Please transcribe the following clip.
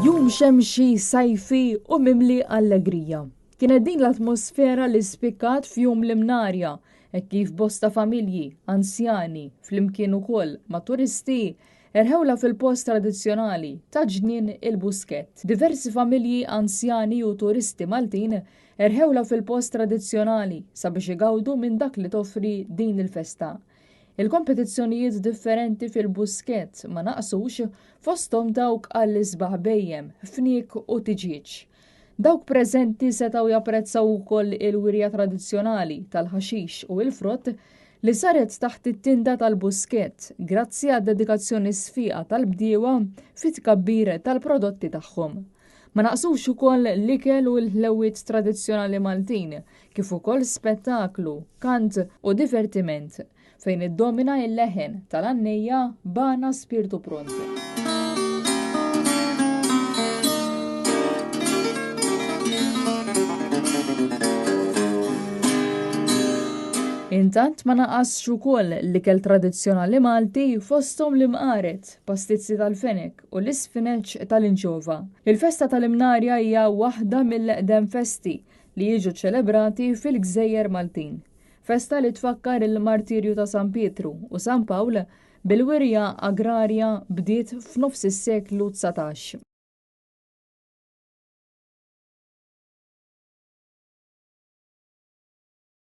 Jum xemxi sajfi u mimli allegrija. Kienet din l-atmosfera li spikkat f'jum l-imnarja e kif bosta familji, anzjani, flimkien ukoll ma' turisti erħewla fil-post tradizzjonali ta' ġnien il-Buskett. Diversi familji anzjani u turisti Maltin erħewla fil-post tradizzjonali sabiex igawdu minn dak li toffri din il-festa. Il-kompetizzjonijiet differenti fil-Buskett ma naqsux fosthom dawk għall-isbaħ bejjem, fniek u tiġiġ. Dawk preżenti setgħu japprezzaw ukoll il-wirja tradizzjonali tal-ħaxix u l-frott li saret taħt it-tinda tal-Buskett grazzi għad-dedikazzjoni sfiqa tal-bdiewa fit-tkabbir tal-prodotti tagħhom. Ma naqsux ukoll l-ikel u l-ħlewwiet tradizzjonali Maltin, kif ukoll spettaklu, kant u divertiment fejn iddomina l-leħen tal-għannejja Bana Spiritu Pronti. Intant ma naqasx ukoll l-ikel tradizzjonali Malti fosthom l-imqaret, pastizzi tal-fenek u l-isfineċ tal-inċova. Il-festa tal-Imnarja hija waħda mill-eqdem festi li jiġu ċelebrati fil-Gżejjer Maltin. Festa li tfakkar il-martirju ta' San Pietru u San Pawl bil-wirja agrarja bdiet f'nofs is-seklu 19.